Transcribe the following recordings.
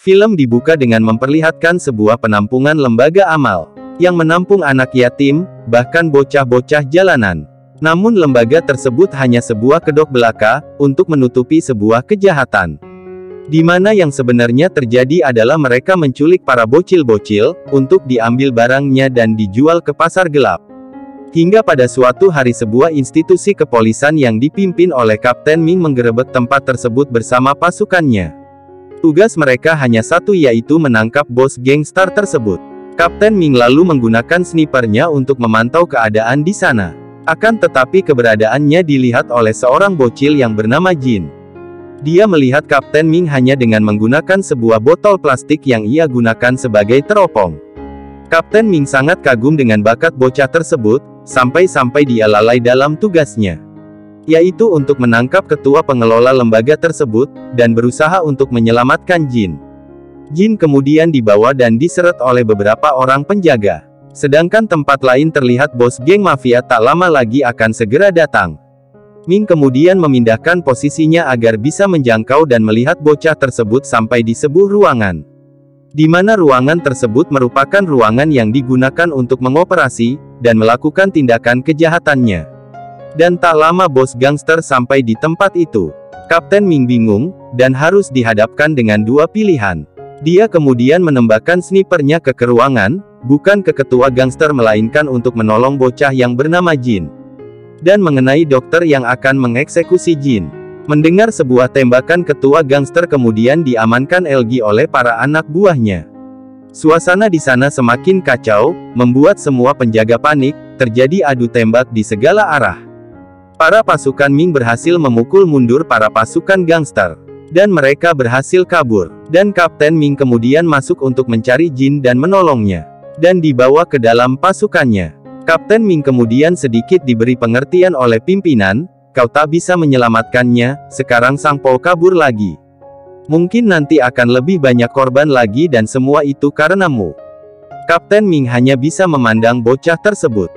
Film dibuka dengan memperlihatkan sebuah penampungan lembaga amal, yang menampung anak yatim, bahkan bocah-bocah jalanan. Namun lembaga tersebut hanya sebuah kedok belaka, untuk menutupi sebuah kejahatan. Di mana yang sebenarnya terjadi adalah mereka menculik para bocil-bocil, untuk diambil barangnya dan dijual ke pasar gelap. Hingga pada suatu hari sebuah institusi kepolisian yang dipimpin oleh Kapten Ming menggerebek tempat tersebut bersama pasukannya. Tugas mereka hanya satu, yaitu menangkap bos gangster tersebut. Kapten Ming lalu menggunakan snipernya untuk memantau keadaan di sana. Akan tetapi keberadaannya dilihat oleh seorang bocil yang bernama Jin. Dia melihat Kapten Ming hanya dengan menggunakan sebuah botol plastik yang ia gunakan sebagai teropong. Kapten Ming sangat kagum dengan bakat bocah tersebut, sampai-sampai dia lalai dalam tugasnya, yaitu untuk menangkap ketua pengelola lembaga tersebut, dan berusaha untuk menyelamatkan Jin. Jin kemudian dibawa dan diseret oleh beberapa orang penjaga. Sedangkan tempat lain terlihat bos geng mafia tak lama lagi akan segera datang. Ming kemudian memindahkan posisinya agar bisa menjangkau dan melihat bocah tersebut sampai di sebuah ruangan. Di mana ruangan tersebut merupakan ruangan yang digunakan untuk mengoperasi, dan melakukan tindakan kejahatannya. Dan tak lama bos gangster sampai di tempat itu. Kapten Ming bingung, dan harus dihadapkan dengan dua pilihan. Dia kemudian menembakkan snipernya ke ruangan, bukan ke ketua gangster melainkan untuk menolong bocah yang bernama Jin. Dan mengenai dokter yang akan mengeksekusi Jin. Mendengar sebuah tembakan, ketua gangster kemudian diamankan LG oleh para anak buahnya. Suasana di sana semakin kacau, membuat semua penjaga panik, terjadi adu tembak di segala arah. Para pasukan Ming berhasil memukul mundur para pasukan gangster. Dan mereka berhasil kabur. Dan Kapten Ming kemudian masuk untuk mencari Jin dan menolongnya. Dan dibawa ke dalam pasukannya. Kapten Ming kemudian sedikit diberi pengertian oleh pimpinan, kau tak bisa menyelamatkannya, sekarang Sang Po kabur lagi. Mungkin nanti akan lebih banyak korban lagi dan semua itu karenamu. Kapten Ming hanya bisa memandang bocah tersebut.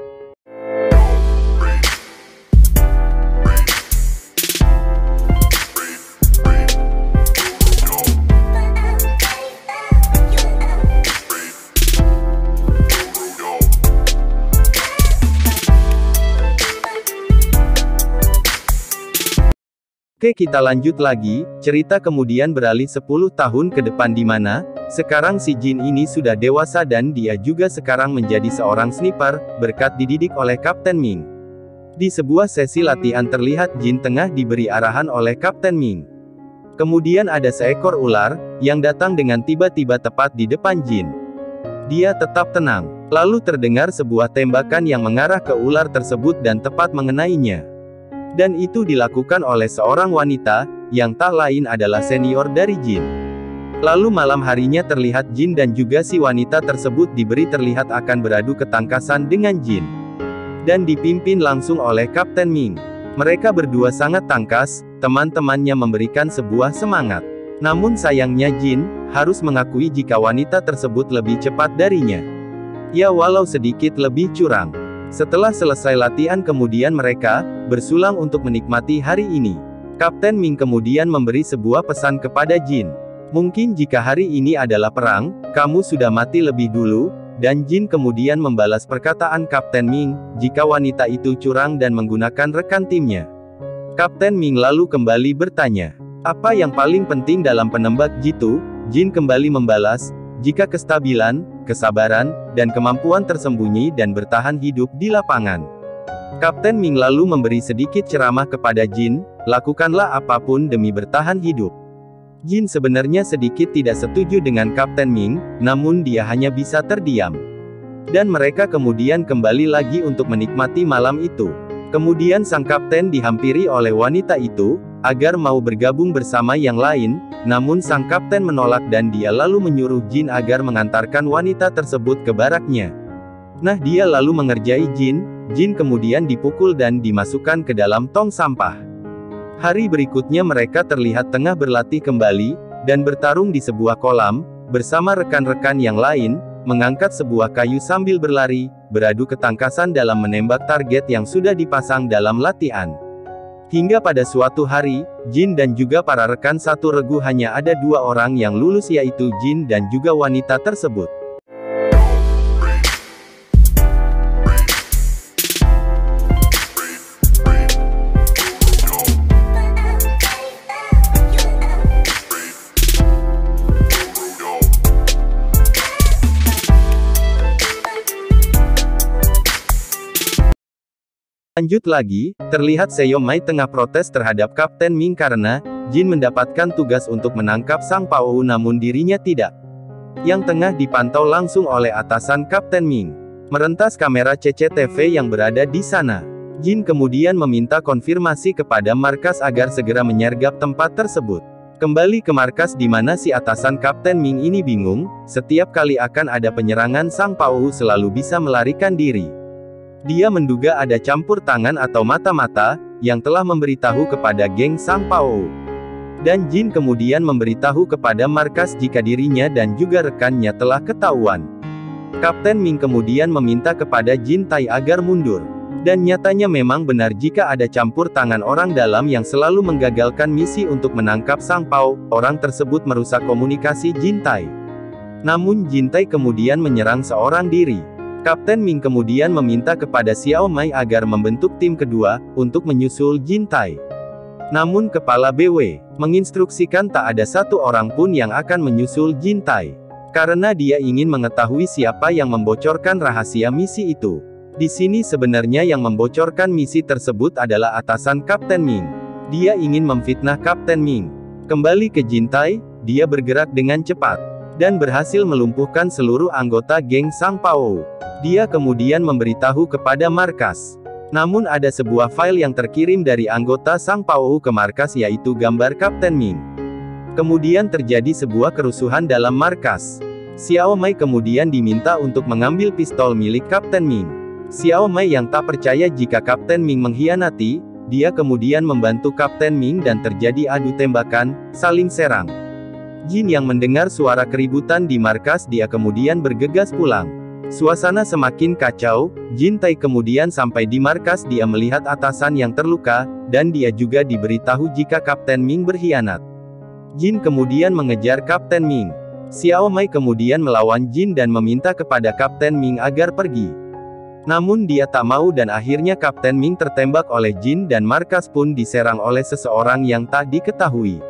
Oke, kita lanjut lagi. Cerita kemudian beralih 10 tahun ke depan di mana sekarang si Jin ini sudah dewasa dan dia juga sekarang menjadi seorang sniper, berkat dididik oleh Kapten Ming. Di sebuah sesi latihan terlihat Jin tengah diberi arahan oleh Kapten Ming. Kemudian ada seekor ular yang datang dengan tiba-tiba tepat di depan Jin. Dia tetap tenang. Lalu terdengar sebuah tembakan yang mengarah ke ular tersebut dan tepat mengenainya. Dan itu dilakukan oleh seorang wanita, yang tak lain adalah senior dari Jin. Lalu malam harinya terlihat Jin dan juga si wanita tersebut diberi terlihat akan beradu ketangkasan dengan Jin. Dan dipimpin langsung oleh Kapten Ming. Mereka berdua sangat tangkas, teman-temannya memberikan sebuah semangat. Namun sayangnya Jin harus mengakui jika wanita tersebut lebih cepat darinya. Ya, walau sedikit lebih curang. Setelah selesai latihan kemudian mereka bersulang untuk menikmati hari ini. Kapten Ming kemudian memberi sebuah pesan kepada Jin. Mungkin jika hari ini adalah perang, kamu sudah mati lebih dulu, dan Jin kemudian membalas perkataan Kapten Ming, jika wanita itu curang dan menggunakan rekan timnya. Kapten Ming lalu kembali bertanya, apa yang paling penting dalam penembak jitu? Jin kembali membalas, jika kestabilan, kesabaran, dan kemampuan tersembunyi dan bertahan hidup di lapangan. Kapten Ming lalu memberi sedikit ceramah kepada Jin, lakukanlah apapun demi bertahan hidup. Jin sebenarnya sedikit tidak setuju dengan Kapten Ming, namun dia hanya bisa terdiam. Dan mereka kemudian kembali lagi untuk menikmati malam itu. Kemudian sang kapten dihampiri oleh wanita itu, agar mau bergabung bersama yang lain, namun sang kapten menolak dan dia lalu menyuruh Jin agar mengantarkan wanita tersebut ke baraknya. Nah, dia lalu mengerjai Jin kemudian dipukul dan dimasukkan ke dalam tong sampah. Hari berikutnya mereka terlihat tengah berlatih kembali, dan bertarung di sebuah kolam, bersama rekan-rekan yang lain, mengangkat sebuah kayu sambil berlari, beradu ketangkasan dalam menembak target yang sudah dipasang dalam latihan. Hingga pada suatu hari, Jin dan juga para rekan satu regu hanya ada 2 orang yang lulus, yaitu Jin dan juga wanita tersebut. Lanjut lagi, terlihat Seomai tengah protes terhadap Kapten Ming karena Jin mendapatkan tugas untuk menangkap Sang Paou namun dirinya tidak. Yang tengah dipantau langsung oleh atasan Kapten Ming. Merentas kamera CCTV yang berada di sana. Jin kemudian meminta konfirmasi kepada markas agar segera menyergap tempat tersebut. Kembali ke markas di mana si atasan Kapten Ming ini bingung, setiap kali akan ada penyerangan Sang Paou selalu bisa melarikan diri. Dia menduga ada campur tangan atau mata-mata, yang telah memberitahu kepada geng Sang Paou. Dan Jin kemudian memberitahu kepada markas jika dirinya dan juga rekannya telah ketahuan. Kapten Ming kemudian meminta kepada Jin Tai agar mundur. Dan nyatanya memang benar jika ada campur tangan orang dalam yang selalu menggagalkan misi untuk menangkap Sang Paou, orang tersebut merusak komunikasi Jin Tai. Namun Jin Tai kemudian menyerang seorang diri. Kapten Ming kemudian meminta kepada Xiao Mai agar membentuk tim kedua, untuk menyusul Jin Tai. Namun kepala BW, menginstruksikan tak ada satu orang pun yang akan menyusul Jin Tai. Karena dia ingin mengetahui siapa yang membocorkan rahasia misi itu. Di sini sebenarnya yang membocorkan misi tersebut adalah atasan Kapten Ming. Dia ingin memfitnah Kapten Ming. Kembali ke Jin Tai, dia bergerak dengan cepat. Dan berhasil melumpuhkan seluruh anggota geng Sang Paou. Dia kemudian memberitahu kepada markas. Namun ada sebuah file yang terkirim dari anggota Sang Paou ke markas yaitu gambar Kapten Ming. Kemudian terjadi sebuah kerusuhan dalam markas. Xiao Mai kemudian diminta untuk mengambil pistol milik Kapten Ming. Xiao Mai yang tak percaya jika Kapten Ming mengkhianati, dia kemudian membantu Kapten Ming dan terjadi adu tembakan, saling serang. Jin yang mendengar suara keributan di markas dia kemudian bergegas pulang. Suasana semakin kacau, Jin Tai kemudian sampai di markas dia melihat atasan yang terluka, dan dia juga diberitahu jika Kapten Ming berkhianat. Jin kemudian mengejar Kapten Ming. Xiao Mai kemudian melawan Jin dan meminta kepada Kapten Ming agar pergi. Namun dia tak mau dan akhirnya Kapten Ming tertembak oleh Jin dan markas pun diserang oleh seseorang yang tak diketahui.